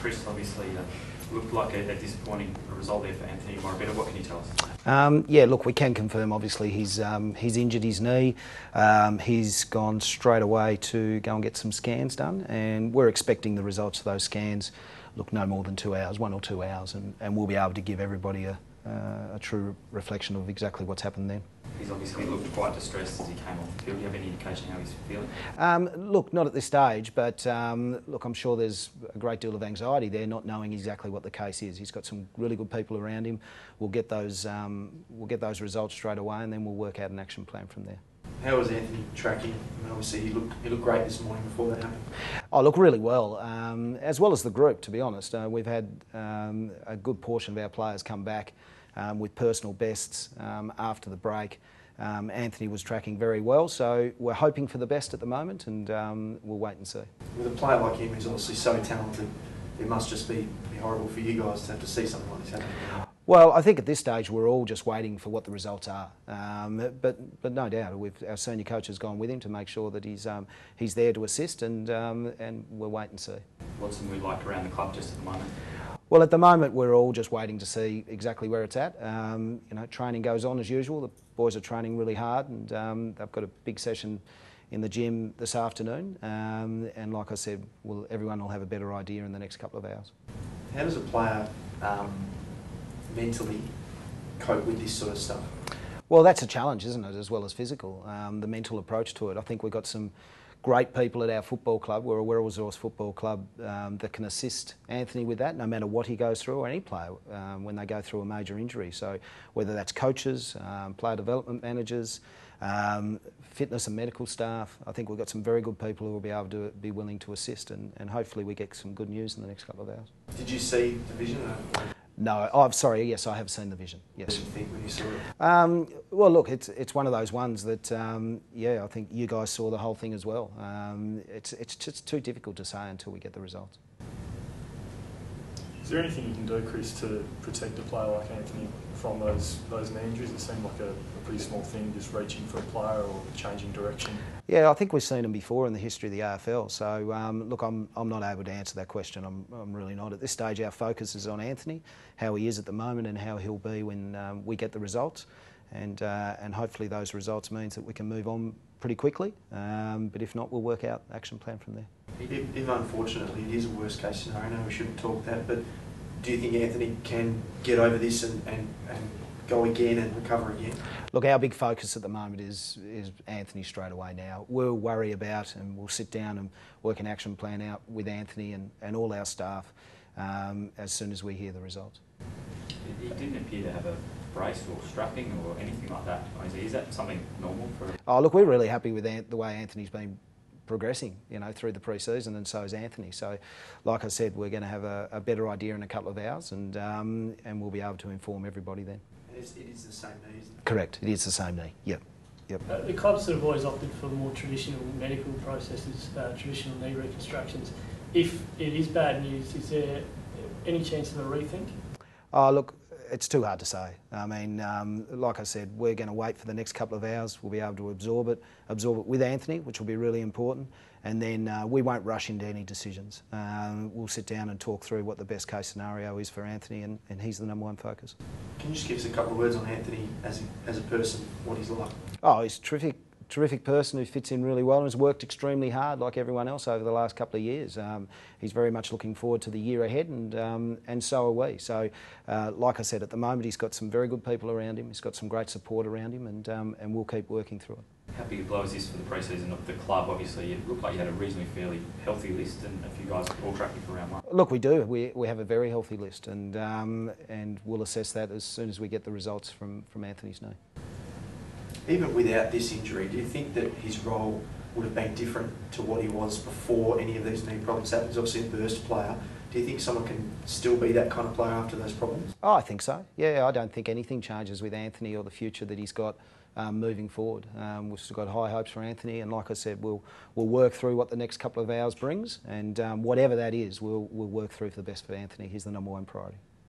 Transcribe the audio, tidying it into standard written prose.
Chris, obviously looked like a disappointing result there for Anthony Moabito. What can you tell us? Yeah, look, we can confirm obviously he's injured his knee. He's gone straight away to go and get some scans done, and we're expecting the results of those scans, look, no more than 2 hours, 1 or 2 hours, and we'll be able to give everybody a true reflection of exactly what's happened then. He's obviously looked quite distressed as he came on the field. Do you have any indication how he's feeling? Look, not at this stage, but look, I'm sure there's a great deal of anxiety there, not knowing exactly what the case is. He's got some really good people around him. We'll get those results straight away, and then we'll work out an action plan from there. How was Anthony tracking? I mean, obviously he looked great this morning before that happened. Oh, look, really well, as well as the group, to be honest. We've had a good portion of our players come back with personal bests after the break. Anthony was tracking very well, so we're hoping for the best at the moment, and we'll wait and see. With a player like him who's obviously so talented, it must just be horrible for you guys to have to see something like this happening. Well, I think at this stage we're all just waiting for what the results are, but no doubt our senior coach has gone with him to make sure that he's there to assist, and we'll wait and see. What's the mood like around the club just at the moment? Well, at the moment we're all just waiting to see exactly where it's at. You know, training goes on as usual. The boys are training really hard, and they've got a big session in the gym this afternoon. And like I said, everyone will have a better idea in the next couple of hours. How does a player mentally cope with this sort of stuff? Well, that's a challenge, isn't it, as well as physical, the mental approach to it. I think we've got some great people at our football club. We're a well-resourced football club that can assist Anthony with that, no matter what he goes through, or any player when they go through a major injury. So whether that's coaches, player development managers, fitness and medical staff, I think we've got some very good people who will be able to be willing to assist, and hopefully we get some good news in the next couple of hours. Did you see the vision? No, I'm sorry, yes, I have seen the vision, yes. What did you think when you saw it? Well, look, it's one of those ones that, yeah, I think you guys saw the whole thing as well. It's just too difficult to say until we get the results. Is there anything you can do, Chris, to protect a player like Anthony from those knee injuries? It seemed like a pretty small thing, just reaching for a player or changing direction. Yeah, I think we've seen them before in the history of the AFL. So, look, I'm not able to answer that question. I'm really not. At this stage, our focus is on Anthony, how he is at the moment and how he'll be when we get the results. And hopefully those results means that we can move on pretty quickly. But if not, we'll work out an action plan from there. If unfortunately it is a worst case scenario, I know we shouldn't talk that, but do you think Anthony can get over this and go again and recover again? Look, our big focus at the moment is Anthony straight away now. We'll worry about and we'll sit down and work an action plan out with Anthony and all our staff as soon as we hear the results. He didn't appear to have a brace or strapping or anything like that. Is that something normal for? Oh, look, we're really happy with the way Anthony's been progressing, you know, through the pre-season, and so is Anthony. So, like I said, we're going to have a better idea in a couple of hours, and we'll be able to inform everybody then. It is the same knee, isn't it? Correct, it is the same knee. Yep. The club's sort of always opted for more traditional medical processes, traditional knee reconstructions. If it is bad news, is there any chance of a rethink? Oh, look, it's too hard to say. I mean, like I said, we're going to wait for the next couple of hours. We'll be able to absorb it with Anthony, which will be really important, and then we won't rush into any decisions. We'll sit down and talk through what the best case scenario is for Anthony, and he's the #1 focus. Can you just give us a couple of words on Anthony as a person, what he's like? Oh, he's a terrific person who fits in really well and has worked extremely hard like everyone else over the last couple of years. He's very much looking forward to the year ahead, and so are we. So, like I said, at the moment he's got some very good people around him, he's got some great support around him, and we'll keep working through it. How big a blow is this for the pre-season of the club? Obviously, it looked like you had a reasonably fairly healthy list, and a few guys all tracking for round 1. Look, we do. We have a very healthy list, and we'll assess that as soon as we get the results from Anthony's knee. Even without this injury, do you think that his role would have been different to what he was before any of these knee problems happened? He's obviously a burst player. Do you think someone can still be that kind of player after those problems? Oh, I think so. Yeah, I don't think anything changes with Anthony or the future that he's got moving forward. We've still got high hopes for Anthony, and like I said, we'll work through what the next couple of hours brings, and whatever that is, we'll work through for the best for Anthony. He's the #1 priority.